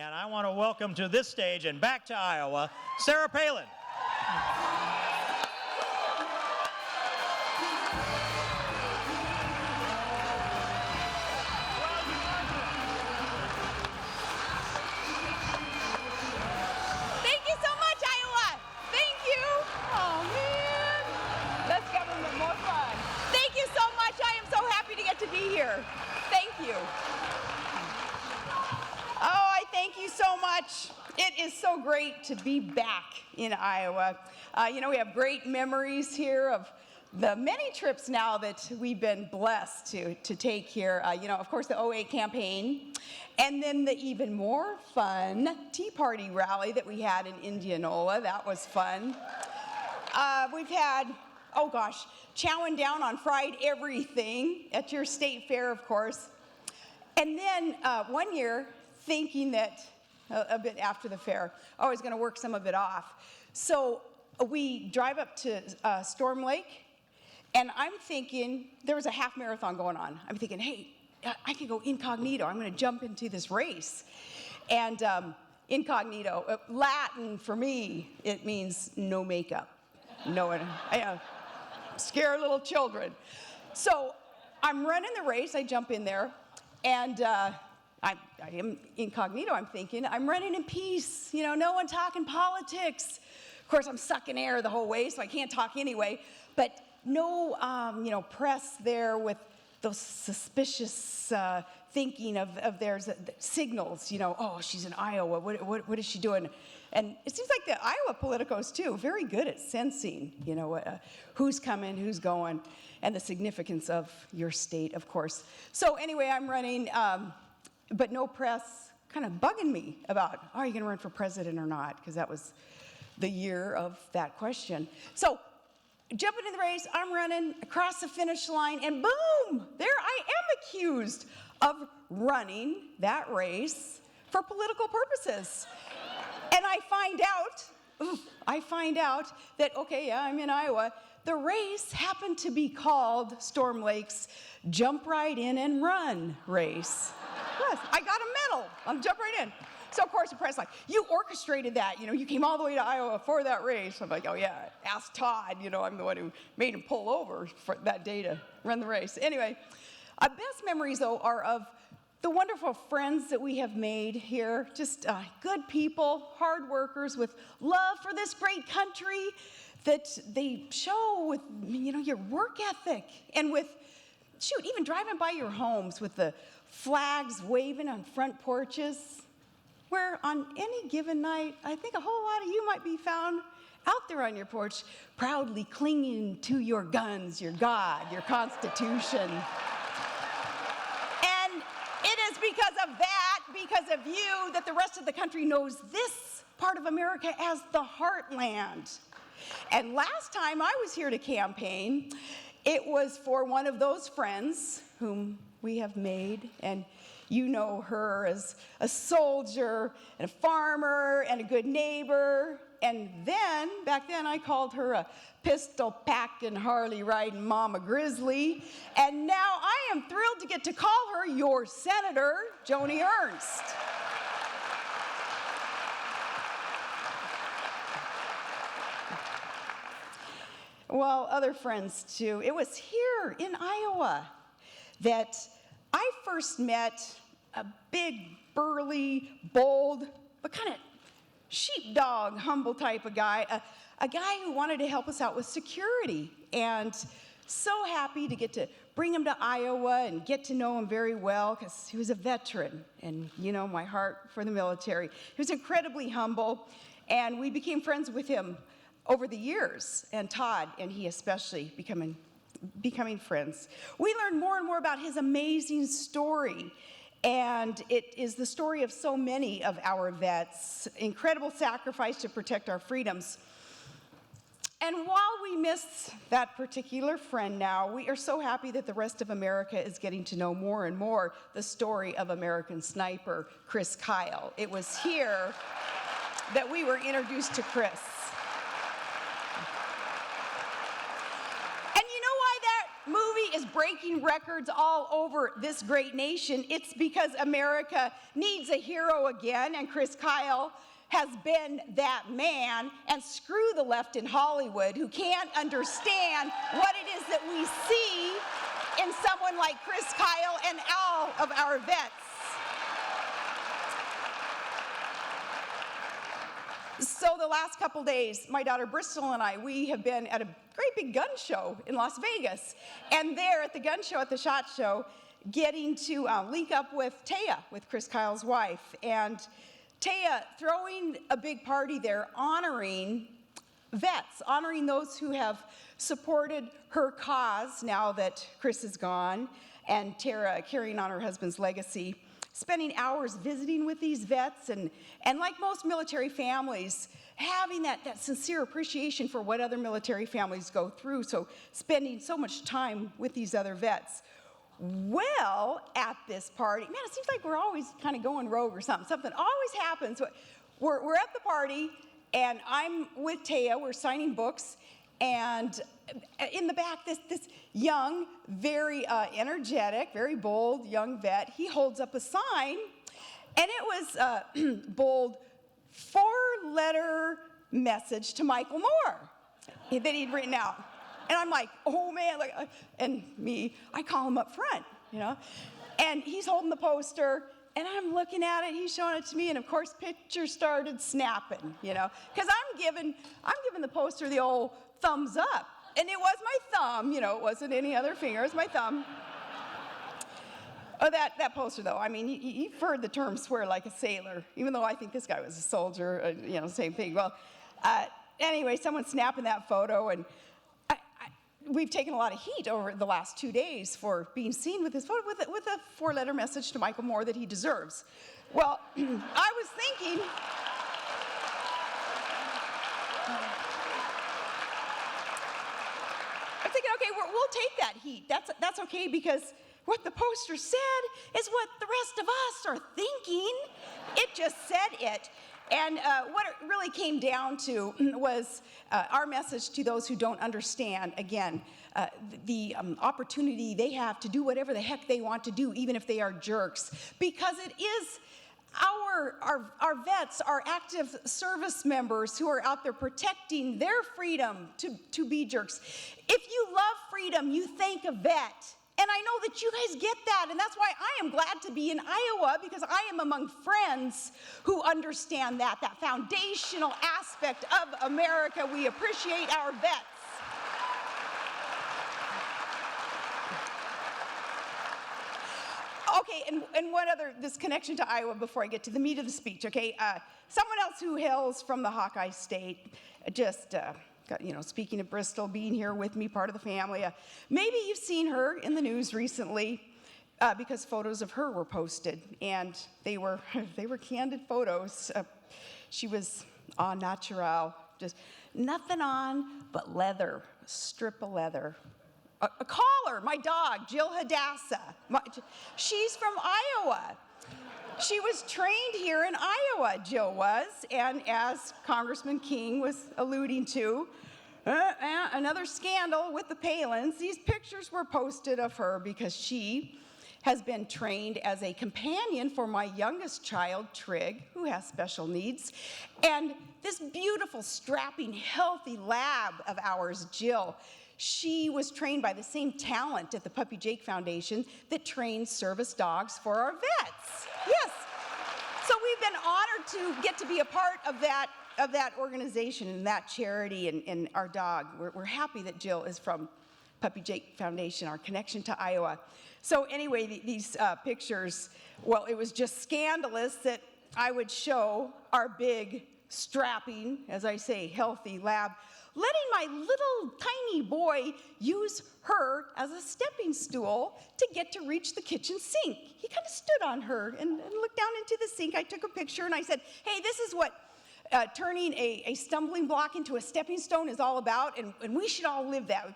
And I want to welcome to this stage and back to Iowa, Sarah Palin. Thank you so much, Iowa. Thank you. Oh, man. Let's government more fun. Thank you so much. I am so happy to get to be here. Thank you. Oh, I thank you so much. It is so great to be back in Iowa. We have great memories here of the many trips now that we've been blessed to take here. Of course, the '08 campaign, and then the even more fun Tea Party rally that we had in Indianola. That was fun. We've had, chowing down on fried everything at your state fair, of course. And then one year, thinking that a bit after the fair, I was going to work some of it off. So we drive up to Storm Lake, and I'm thinking, there was a half marathon going on. I'm thinking, hey, I can go incognito. I'm going to jump into this race. And incognito, Latin for me, it means no makeup. Scare little children. So I'm running the race. I jump in there, and I am incognito. I'm thinking, I'm running in peace. No one talking politics. Of course, I'm sucking air the whole way, so I can't talk anyway. But no, press there with those suspicious thinking of theirs, signals. Oh, she's in Iowa. What is she doing? And it seems like the Iowa politicos too, very good at sensing, who's coming, who's going, and the significance of your state, of course. So anyway, I'm running. But no press kind of bugging me about, are you going to run for president or not? Because that was the year of that question. So jumping in the race, I'm running across the finish line, and boom, there I am accused of running that race for political purposes. And I find out that, okay, yeah, I'm in Iowa. The race happened to be called Storm Lake's Jump Right In and Run race. Yes, I got a medal. I'm jump right in. So of course the press like, you orchestrated that. You came all the way to Iowa for that race. I'm like, oh yeah, ask Todd. I'm the one who made him pull over for that day to run the race. Anyway, best memories though are of the wonderful friends that we have made here. Just good people, hard workers with love for this great country that they show with your work ethic and with even driving by your homes with the flags waving on front porches, where on any given night, I think a whole lot of you might be found out there on your porch, proudly clinging to your guns, your God, your Constitution. And it is because of that, because of you, that the rest of the country knows this part of America as the heartland. And last time I was here to campaign, it was for one of those friends whom we have made, and you know her as a soldier and a farmer and a good neighbor. And then, back then, I called her a pistol-packing, Harley-riding Mama Grizzly. And now I am thrilled to get to call her your Senator, Joni Ernst. Well, other friends too. It was here in Iowa that I first met a big, burly, bold, but kind of sheepdog, humble type of guy, a guy who wanted to help us out with security. And so happy to get to bring him to Iowa and get to know him very well, because he was a veteran, and my heart for the military. He was incredibly humble, and we became friends with him over the years, and Todd and he especially becoming friends. We learned more and more about his amazing story, and it is the story of so many of our vets, incredible sacrifice to protect our freedoms. And while we miss that particular friend now, we are so happy that the rest of America is getting to know more and more the story of American sniper Chris Kyle. It was here that we were introduced to Chris. Movie is breaking records all over this great nation, it's because America needs a hero again, and Chris Kyle has been that man. And screw the left in Hollywood who can't understand what it is that we see in someone like Chris Kyle and all of our vets. So the last couple days, my daughter Bristol and I, we have been at a great big gun show in Las Vegas. And there at the gun show, at the SHOT Show, getting to link up with Taya, with Chris Kyle's wife. And Taya throwing a big party there, honoring vets, honoring those who have supported her cause now that Chris is gone, and Tara carrying on her husband's legacy, spending hours visiting with these vets, and like most military families, having that sincere appreciation for what other military families go through, so spending so much time with these other vets. Well, at this party, man, it seems like we're always kind of going rogue or something. Something always happens. We're at the party, and I'm with Taya, we're signing books, and in the back, this young, very energetic, very bold young vet, he holds up a sign, and it was bold, 4-letter message to Michael Moore that he'd written out. And I'm like, oh man, and me, I call him up front, and he's holding the poster, and I'm looking at it, he's showing it to me, and of course pictures started snapping, because I'm giving the poster the old thumbs up. And it was my thumb, it wasn't any other finger, it was my thumb. Oh, that poster though, I mean, you've heard the term swear like a sailor, even though I think this guy was a soldier, same thing. Well, anyway, someone's snapping that photo, and we've taken a lot of heat over the last 2 days for being seen with this photo with a 4-letter message to Michael Moore that he deserves. Well, I was thinking, okay, we'll take that heat. That's okay, because what the poster said is what the rest of us are thinking. It just said it. And what it really came down to was our message to those who don't understand, again, the opportunity they have to do whatever the heck they want to do, even if they are jerks, because it is our vets, our active service members who are out there protecting their freedom to be jerks. If you love freedom, you thank a vet. And I know that you guys get that, and that's why I am glad to be in Iowa, because I am among friends who understand that foundational aspect of America. We appreciate our vets. Okay, and one other, this connection to Iowa before I get to the meat of the speech, okay? Someone else who hails from the Hawkeye State, just speaking of Bristol, being here with me, part of the family. Maybe you've seen her in the news recently because photos of her were posted, and they were candid photos. She was au natural, just nothing on but leather, a strip of leather. A collar, my dog, Jill Hadassah. She's from Iowa. She was trained here in Iowa, Jill was, and as Congressman King was alluding to, another scandal with the Palins. These pictures were posted of her because she has been trained as a companion for my youngest child, Trig, who has special needs. And this beautiful, strapping, healthy lab of ours, Jill, she was trained by the same talent at the Puppy Jake Foundation that trains service dogs for our vets. Yes. So we've been honored to get to be a part of that organization and that charity and our dog. We're happy that Jill is from Puppy Jake Foundation, our connection to Iowa. So anyway, these pictures, well, it was just scandalous that I would show our big, strapping, as I say, healthy lab, letting my little tiny boy use her as a stepping stool to get to reach the kitchen sink. He kind of stood on her and looked down into the sink. I took a picture and I said, hey, this is what turning a stumbling block into a stepping stone is all about, and we should all live that.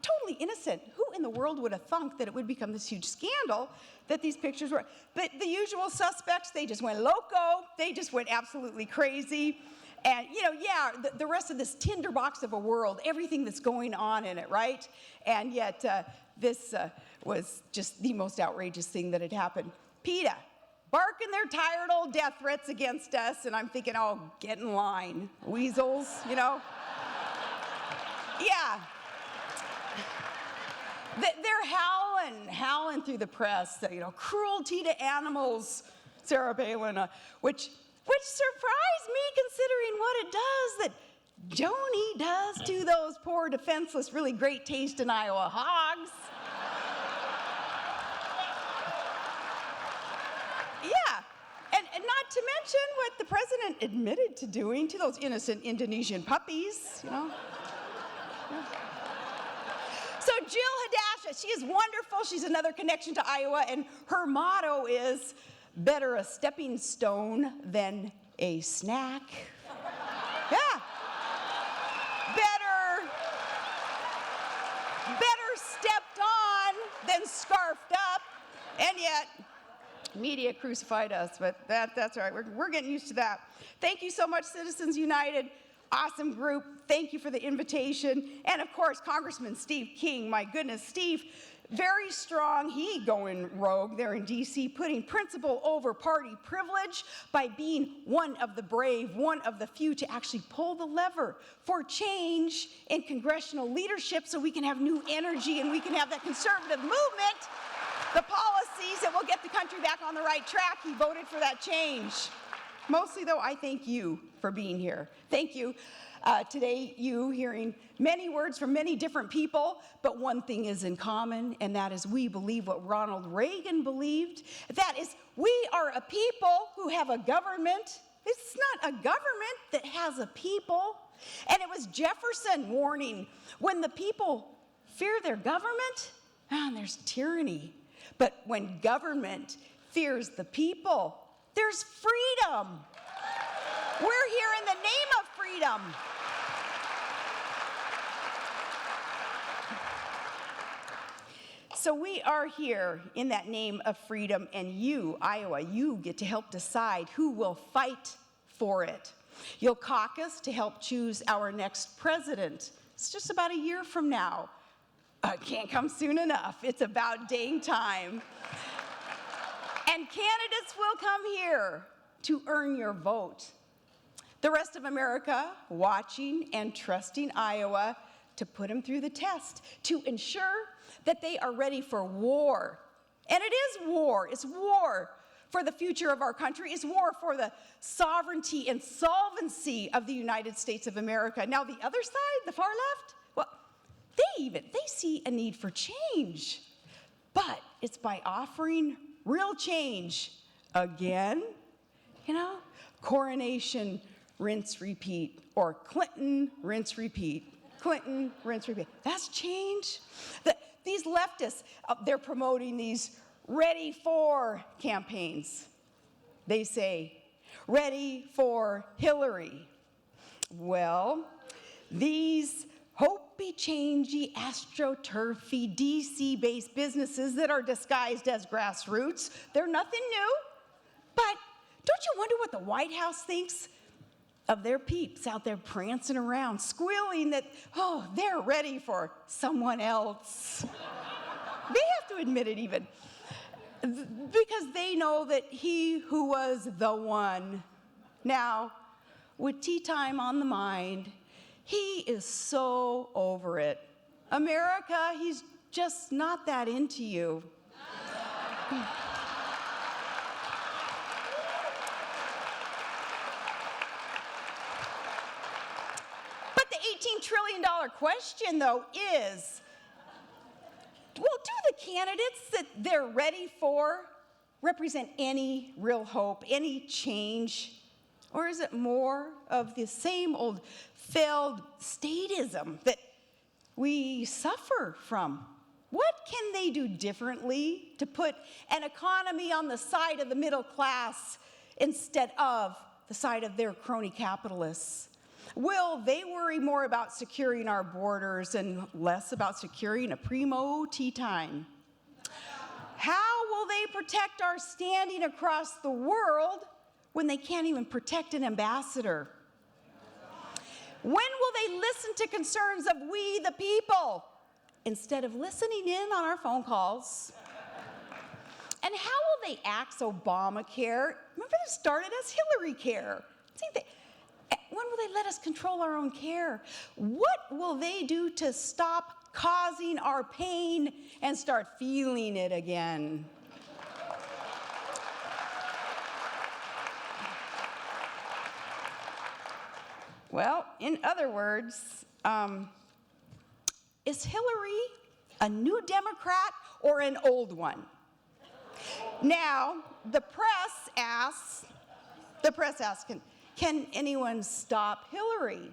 Totally innocent. Who in the world would have thunk that it would become this huge scandal that these pictures were? But the usual suspects, they just went loco. They just went absolutely crazy. And, yeah, the rest of this tinderbox of a world, everything that's going on in it, right? And yet this was just the most outrageous thing that had happened. PETA, barking their tired old death threats against us, and I'm thinking, oh, get in line, weasels, Yeah. They're howling through the press, cruelty to animals, Sarah Palin, which surprised me considering what it does that Joni does to those poor, defenseless, really great taste in Iowa hogs. Yeah, and not to mention what the president admitted to doing to those innocent Indonesian puppies, Yeah. So Jill Hadasha, she is wonderful. She's another connection to Iowa, and her motto is, better a stepping stone than a snack. Yeah. Better stepped on than scarfed up, and yet media crucified us, but that's all right. We're getting used to that. Thank you so much, Citizens United. Awesome group. Thank you for the invitation. And of course, Congressman Steve King. My goodness, Steve, very strong. He going rogue there in D.C., putting principle over party privilege by being one of the brave, one of the few to actually pull the lever for change in congressional leadership so we can have new energy and we can have that conservative movement, the policies that will get the country back on the right track. He voted for that change. Mostly, though, I thank you for being here. Thank you. Today, you hearing many words from many different people, but one thing is in common, and that is we believe what Ronald Reagan believed. That is, we are a people who have a government. It's not a government that has a people. And it was Jefferson warning, when the people fear their government, there's tyranny. But when government fears the people, there's freedom. We're here in the name of freedom. So we are here in that name of freedom, and you, Iowa, you get to help decide who will fight for it. You'll caucus to help choose our next president. It's just about a year from now. It can't come soon enough. It's about dang time. And candidates will come here to earn your vote. The rest of America watching and trusting Iowa to put them through the test, to ensure that they are ready for war. And it is war. It's war for the future of our country. It's war for the sovereignty and solvency of the United States of America. Now, the other side, the far left, well, they see a need for change. But it's by offering real change again, coronation, rinse, repeat, or Clinton, rinse, repeat, Clinton, rinse, repeat. That's change. These leftists, they're promoting these ready for campaigns. They say, ready for Hillary. Well, these hopey-changey, astroturfy, DC-based businesses that are disguised as grassroots, they're nothing new. But don't you wonder what the White House thinks of their peeps out there prancing around, squealing that, they're ready for someone else. They have to admit it even, because they know that he who was the one. Now, with tea time on the mind, he is so over it. America, he's just not that into you. But the $18 trillion question, though, is, well, do the candidates that they're ready for represent any real hope, any change? Or is it more of the same old failed statism that we suffer from? What can they do differently to put an economy on the side of the middle class instead of the side of their crony capitalists? Will they worry more about securing our borders and less about securing a primo tea time? How will they protect our standing across the world when they can't even protect an ambassador? When will they listen to concerns of we the people instead of listening in on our phone calls? And how will they axe Obamacare? Remember, it started as Hillary Care. When will they let us control our own care? What will they do to stop causing our pain and start feeling it again? Well, in other words, is Hillary a new Democrat or an old one? Now, the press asks, can anyone stop Hillary?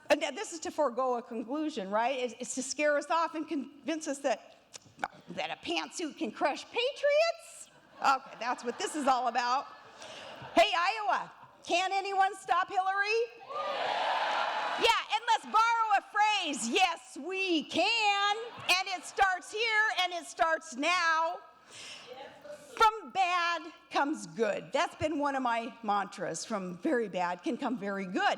And this is to forego a conclusion, right? It's to scare us off and convince us that a pantsuit can crush patriots? Okay, that's what this is all about. Hey, Iowa, can anyone stop Hillary? Yeah, and let's borrow a phrase. Yes, we can. And it starts here and it starts now. From bad comes good. That's been one of my mantras. From very bad can come very good.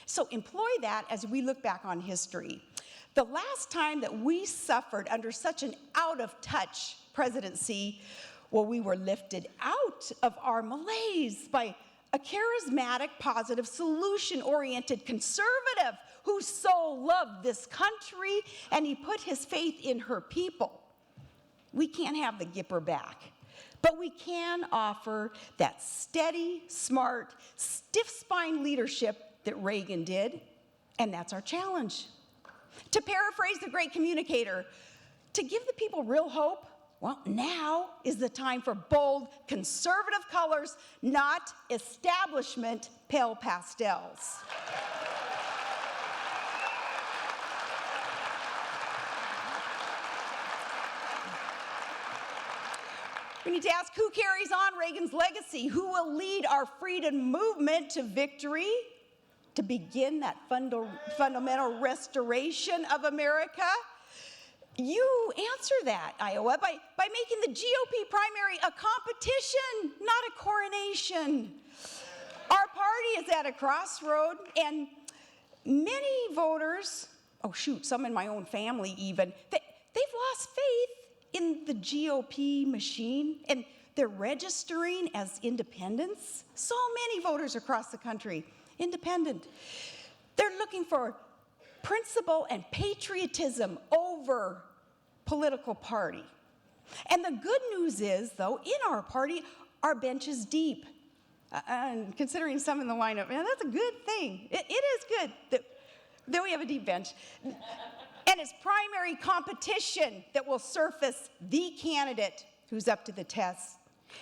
So employ that as we look back on history. The last time that we suffered under such an out-of-touch presidency, well, we were lifted out of our malaise by a charismatic, positive, solution-oriented conservative who so loved this country, and he put his faith in her people. We can't have the Gipper back. But we can offer that steady, smart, stiff-spine leadership that Reagan did, and that's our challenge. To paraphrase the great communicator, to give the people real hope, well, now is the time for bold, conservative colors, not establishment pale pastels. We need to ask who carries on Reagan's legacy, who will lead our freedom movement to victory, to begin that fundamental restoration of America. You answer that, Iowa, by making the GOP primary a competition, not a coronation. Our party is at a crossroad, and many voters, some in my own family even, they've lost faith in the GOP machine, and they're registering as independents. So many voters across the country, independent. They're looking for principle and patriotism over political party. And the good news is, though, in our party, our bench is deep. And considering some in the lineup, man, that's a good thing. It is good that we have a deep bench. And it's primary competition that will surface the candidate who's up to the test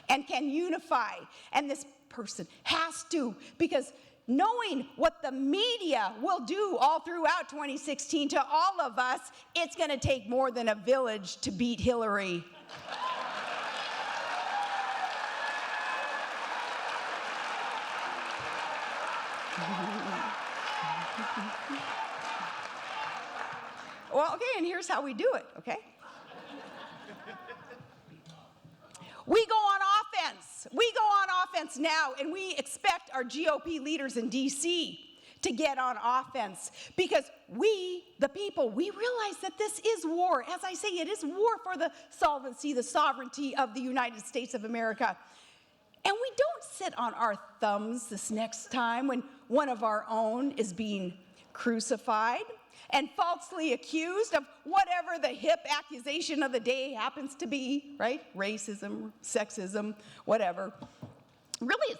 and can unify. And this person has to, because knowing what the media will do all throughout 2016 to all of us, it's going to take more than a village to beat Hillary. Well, okay, and here's how we do it, okay? We go on offense. We go on offense now, and we expect our GOP leaders in D.C. to get on offense because we, the people, we realize that this is war. As I say, it is war for the solvency, the sovereignty of the United States of America. And we don't sit on our thumbs this next time when one of our own is being crucified and falsely accused of whatever the hip accusation of the day happens to be, right? Racism, sexism, whatever. Really,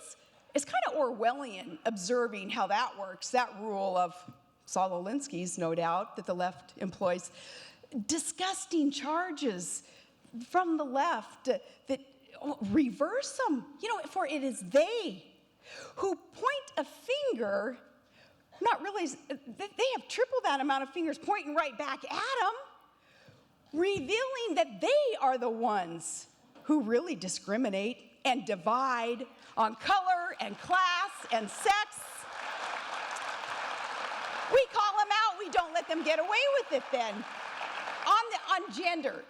it's kind of Orwellian observing how that works, that rule of Saul Alinsky's, no doubt, that the left employs. Disgusting charges from the left that reverse them, for it is they who point a finger. Not really, they have triple that amount of fingers pointing right back at them, revealing that they are the ones who really discriminate and divide on color and class and sex. We call them out, we don't let them get away with it then. On gender,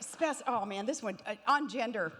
on gender,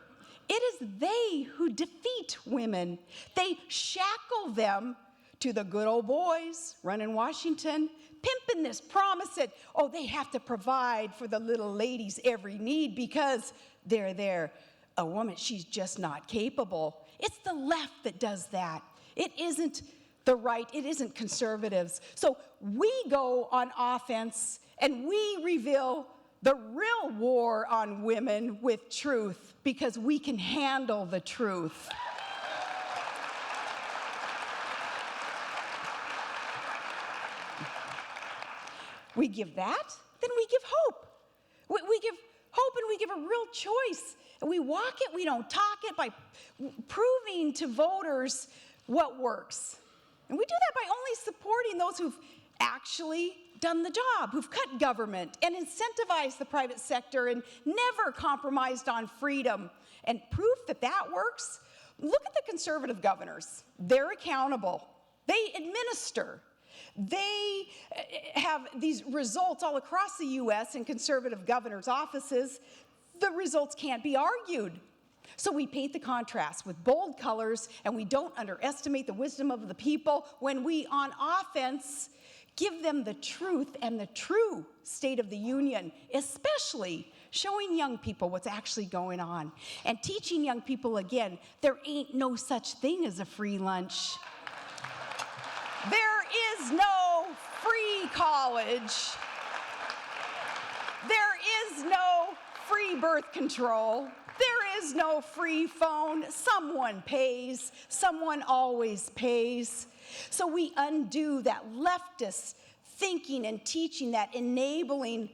it is they who defeat women. They shackle them to the good old boys running Washington, pimping this promise that, oh, they have to provide for the little lady's every need because they're there. A woman, she's just not capable. It's the left that does that. It isn't the right, it isn't conservatives. So we go on offense and we reveal the real war on women with truth because we can handle the truth. We give that, then we give hope. We give hope and we give a real choice. And we walk it, we don't talk it, by proving to voters what works. And we do that by only supporting those who've actually done the job, who've cut government and incentivized the private sector and never compromised on freedom. And proof that that works, look at the conservative governors. They're accountable. They administer. They have these results all across the U.S. in conservative governors' offices. The results can't be argued. So we paint the contrast with bold colors, and we don't underestimate the wisdom of the people when we, on offense, give them the truth and the true state of the union, especially showing young people what's actually going on and teaching young people again, there ain't no such thing as a free lunch. There is no free college. There is no free birth control. There is no free phone. Someone pays. Someone always pays. So we undo that leftist thinking and teaching, that enabling.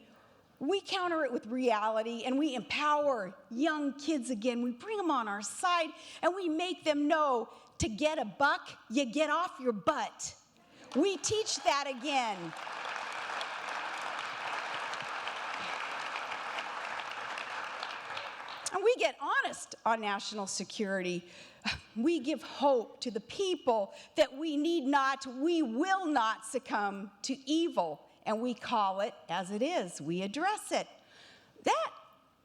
We counter it with reality, and we empower young kids again. We bring them on our side, and we make them know to get a buck, you get off your butt. We teach that again. And we get honest on national security. We give hope to the people that we need not, we will not succumb to evil. And we call it as it is. We address it. That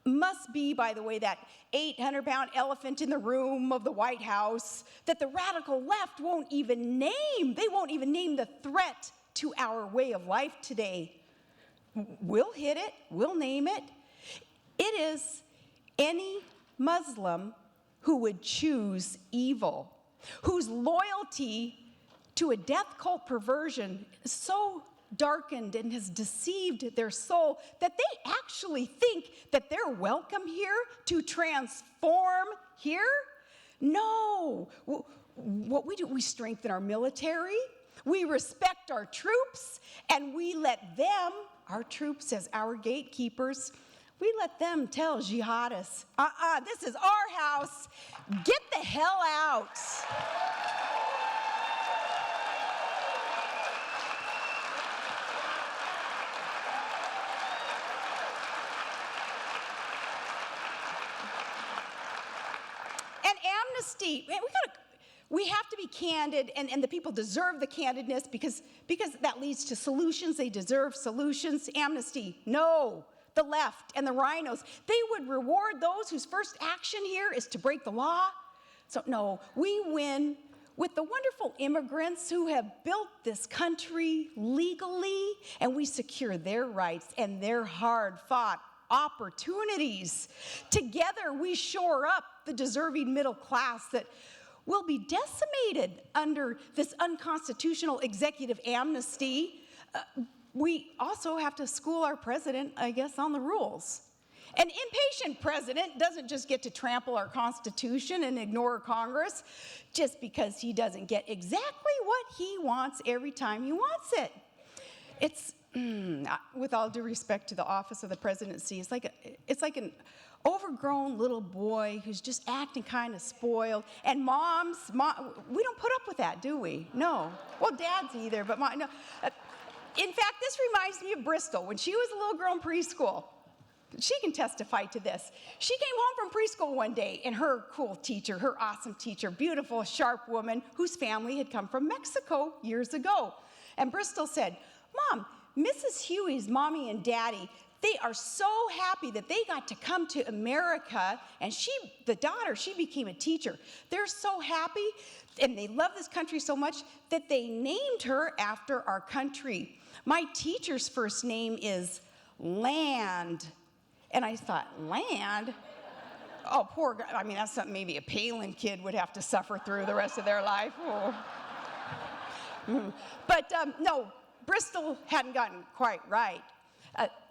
must be, by the way, that 800-pound elephant in the room of the White House that the radical left won't even name. They won't even name the threat to our way of life today. We'll hit it. We'll name it. It is any Muslim who would choose evil, whose loyalty to a death cult perversion is so darkened and has deceived their soul that they actually think that they're welcome here to transform here? No. What we do, we strengthen our military, we respect our troops, and we let them, our troops as our gatekeepers, we let them tell jihadists, this is our house, get the hell out. And amnesty, man, we have to be candid, and the people deserve the candidness because that leads to solutions. They deserve solutions. Amnesty, no. The left and the rhinos, they would reward those whose first action here is to break the law. So no, we win with the wonderful immigrants who have built this country legally, and we secure their rights and their hard-fought opportunities. Together, we shore up the deserving middle class that will be decimated under this unconstitutional executive amnesty. We also have to school our president, I guess, on the rules. An impatient president doesn't just get to trample our Constitution and ignore Congress just because he doesn't get exactly what he wants every time he wants it. It's, with all due respect to the office of the presidency, it's like an overgrown little boy who's just acting kind of spoiled. And moms, we don't put up with that, do we? No. Well, dads either, but no. In fact, this reminds me of Bristol. When she was a little girl in preschool, she can testify to this. She came home from preschool one day, and her cool teacher, her awesome teacher, beautiful, sharp woman whose family had come from Mexico years ago. And Bristol said, Mom, Mrs. Huey's mommy and daddy, They are so happy that they got to come to America, and the daughter, she became a teacher. They're so happy, and they love this country so much that they named her after our country. My teacher's first name is Land. And I thought, Land? Oh, poor guy. I mean, that's something maybe a Palin kid would have to suffer through the rest of their life. Oh. But no, Bristol hadn't gotten quite right.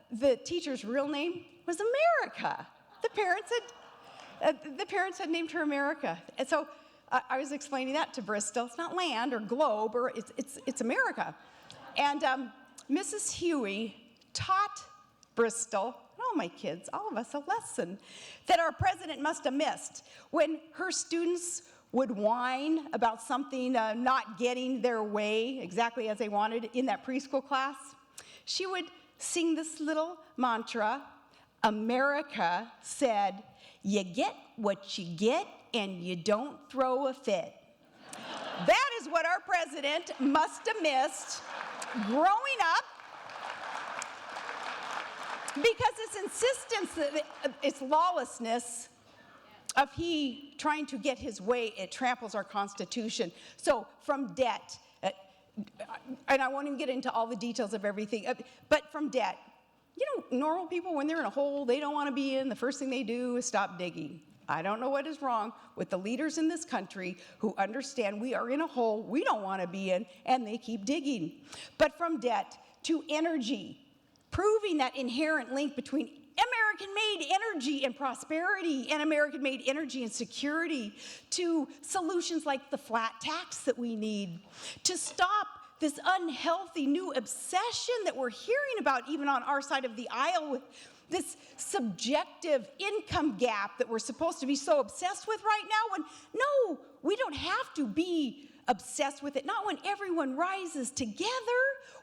The teacher's real name was America. The parents had named her America. And so I was explaining that to Bristol. It's not land or globe, or it's America. And Mrs. Huey taught Bristol, and all my kids, all of us, a lesson that our president must have missed. When her students would whine about something not getting their way exactly as they wanted in that preschool class, she would sing this little mantra. America said, "You get what you get and you don't throw a fit." That is what our president must have missed growing up, because its insistence, its lawlessness of he trying to get his way, it tramples our Constitution. So from debt, and I won't even get into all the details of everything, but from debt. You know, normal people, when they're in a hole they don't want to be in, the first thing they do is stop digging. I don't know what is wrong with the leaders in this country who understand we are in a hole we don't want to be in, and they keep digging. But from debt to energy, proving that inherent link between American-made energy and prosperity and American-made energy and security, to solutions like the flat tax that we need, to stop this unhealthy new obsession that we're hearing about even on our side of the aisle with this subjective income gap that we're supposed to be so obsessed with right now, when no, we don't have to be obsessed with it, not when everyone rises together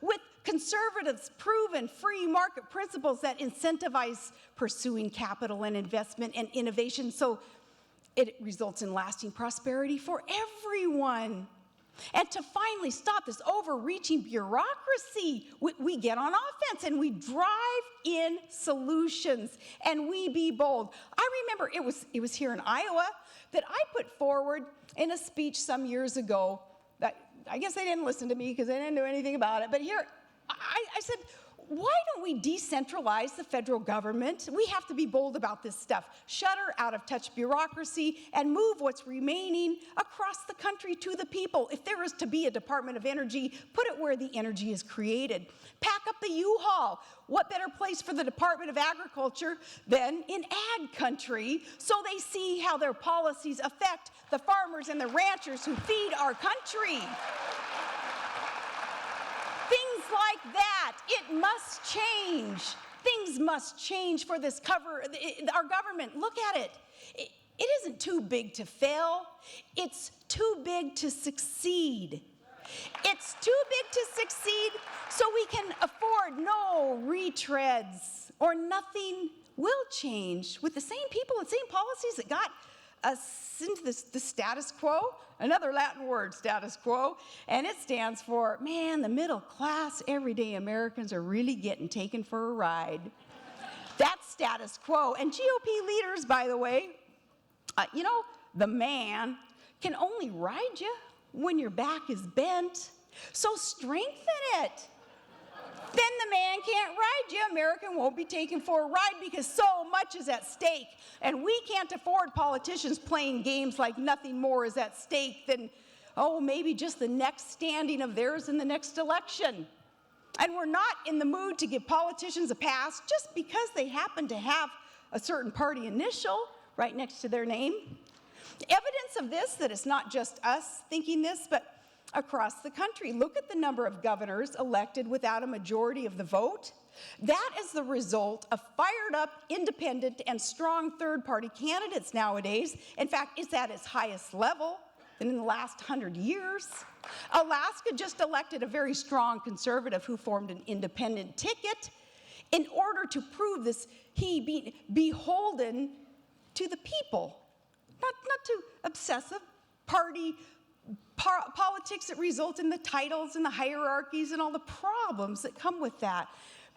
with conservatives' proven free market principles that incentivize pursuing capital and investment and innovation so it results in lasting prosperity for everyone. And to finally stop this overreaching bureaucracy, we get on offense and we drive in solutions and we be bold. I remember it was here in Iowa that I put forward in a speech some years ago. That I guess they didn't listen to me because they didn't do anything about it. But here, I said, why don't we decentralize the federal government? We have to be bold about this stuff. Shutter out-of-touch bureaucracy and move what's remaining across the country to the people. If there is to be a Department of Energy, put it where the energy is created. Pack up the U-Haul. What better place for the Department of Agriculture than in ag country, so they see how their policies affect the farmers and the ranchers who feed our country. Things like that, it must change. Things must change for this our government. Look at it. It isn't too big to fail. It's too big to succeed. It's too big to succeed so we can afford no retreads, or nothing will change with the same people and same policies that got us into the status quo. Another Latin word, status quo, and it stands for, man, the middle class, everyday Americans are really getting taken for a ride. That's status quo. And GOP leaders, by the way, the man can only ride you when your back is bent, so strengthen it. Then the man can't ride you. American won't be taken for a ride because so much is at stake. And we can't afford politicians playing games like nothing more is at stake than, maybe just the next standing of theirs in the next election. And we're not in the mood to give politicians a pass just because they happen to have a certain party initial right next to their name. Evidence of this, that it's not just us thinking this, but across the country. Look at the number of governors elected without a majority of the vote. That is the result of fired up, independent, and strong third-party candidates nowadays. In fact, it's at its highest level in the last 100 years. Alaska just elected a very strong conservative who formed an independent ticket in order to prove this, he be beholden to the people, not to obsessive party politics that result in the titles and the hierarchies and all the problems that come with that.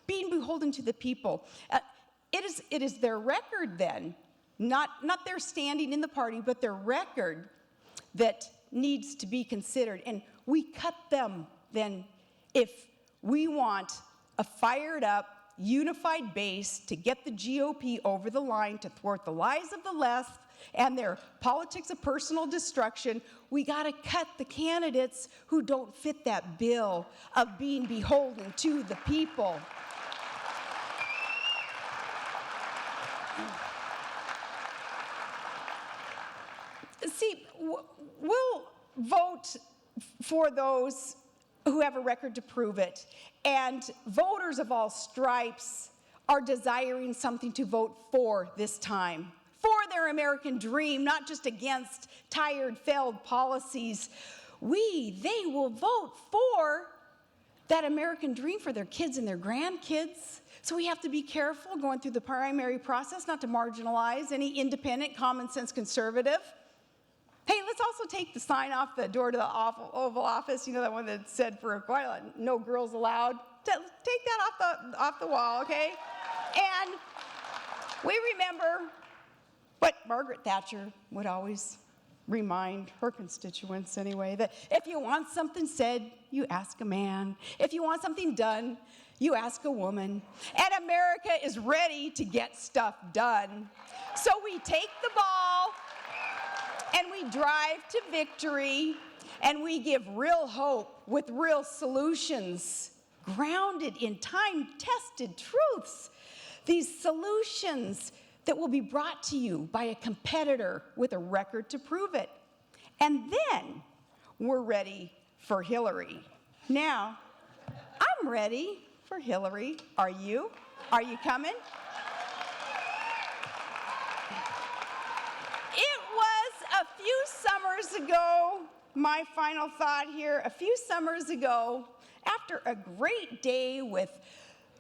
being beholden to the people. It is their record then, not their standing in the party, but their record that needs to be considered. And we cut them then if we want a fired up, unified base to get the GOP over the line to thwart the lies of the left and their politics of personal destruction. We got to cut the candidates who don't fit that bill of being beholden to the people. See, we'll vote for those who have a record to prove it. And voters of all stripes are desiring something to vote for this time. For their American dream, not just against tired, failed policies. They will vote for that American dream for their kids and their grandkids. So we have to be careful going through the primary process not to marginalize any independent, common sense conservative. Hey, let's also take the sign off the door to the Oval Office, you know, that one that said for a while, no girls allowed. Take that off the wall, okay? And we remember what Margaret Thatcher would always remind her constituents anyway, that if you want something said, you ask a man. If you want something done, you ask a woman. And America is ready to get stuff done. So we take the ball, and we drive to victory, and we give real hope with real solutions, grounded in time-tested truths. These solutions that will be brought to you by a competitor with a record to prove it. And then we're ready for Hillary. Now, I'm ready for Hillary. Are you? Are you coming? A few summers ago, my final thought here, a few summers ago, after a great day with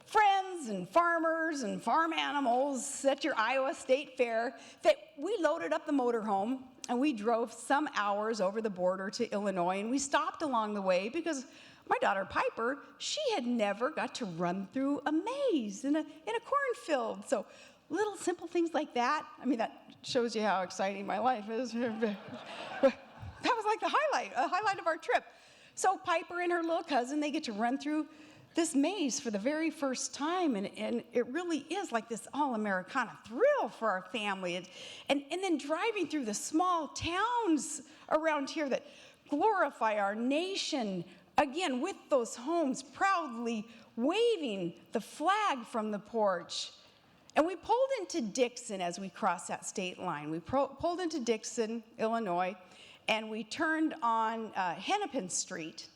friends and farmers and farm animals at your Iowa State Fair, that we loaded up the motorhome and we drove some hours over the border to Illinois, and we stopped along the way because my daughter Piper, she had never got to run through a maze in a cornfield. So little simple things like that, I mean, that shows you how exciting my life is. That was like a highlight of our trip. So Piper and her little cousin, they get to run through this maze for the very first time, and it really is like this all-Americana thrill for our family. And then driving through the small towns around here that glorify our nation, again, with those homes proudly waving the flag from the porch. And we pulled into Dixon as we crossed that state line. We pulled into Dixon, Illinois, and we turned on Hennepin Street.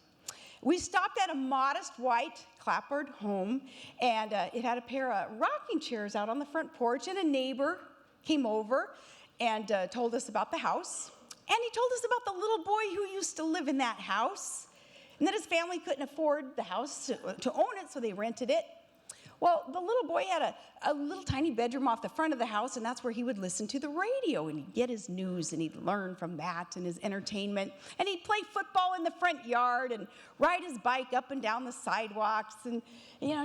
We stopped at a modest white clapboard home, and it had a pair of rocking chairs out on the front porch, and a neighbor came over and told us about the house. And he told us about the little boy who used to live in that house, and that his family couldn't afford the house to own it, so they rented it. Well, the little boy had a little tiny bedroom off the front of the house, and that's where he would listen to the radio, and he'd get his news, and he'd learn from that and his entertainment. And he'd play football in the front yard and ride his bike up and down the sidewalks, and,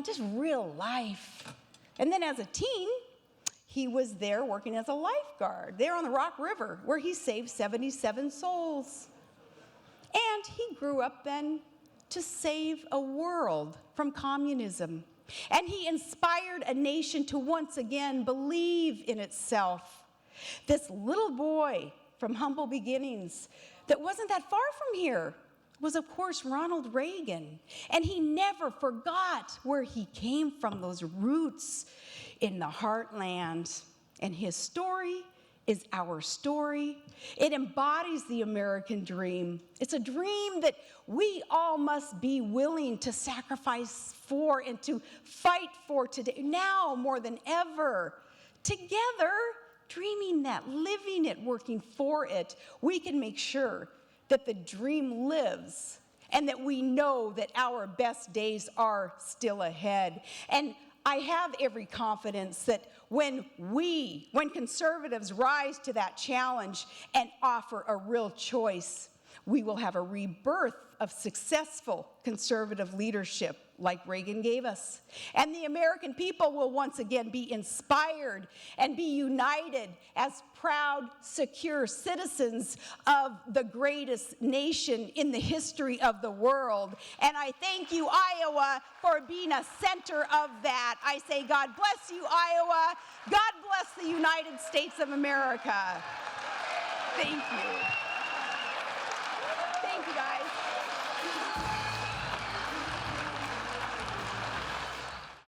just real life. And then as a teen, he was there working as a lifeguard, there on the Rock River, where he saved 77 souls. And he grew up then to save a world from communism. And he inspired a nation to once again believe in itself. This little boy from humble beginnings that wasn't that far from here was, of course, Ronald Reagan. And he never forgot where he came from, those roots in the heartland. And his story is our story. It embodies the American dream. It's a dream that we all must be willing to sacrifice for and to fight for today, now more than ever. Together, dreaming that, living it, working for it, we can make sure that the dream lives and that we know that our best days are still ahead. And I have every confidence that when conservatives rise to that challenge and offer a real choice, We will have a rebirth of successful conservative leadership like Reagan gave us. And the American people will once again be inspired and be united as proud, secure citizens of the greatest nation in the history of the world. And I thank you, Iowa, for being a center of that. I say, God bless you, Iowa. God bless the United States of America. Thank you. Thank you, guys.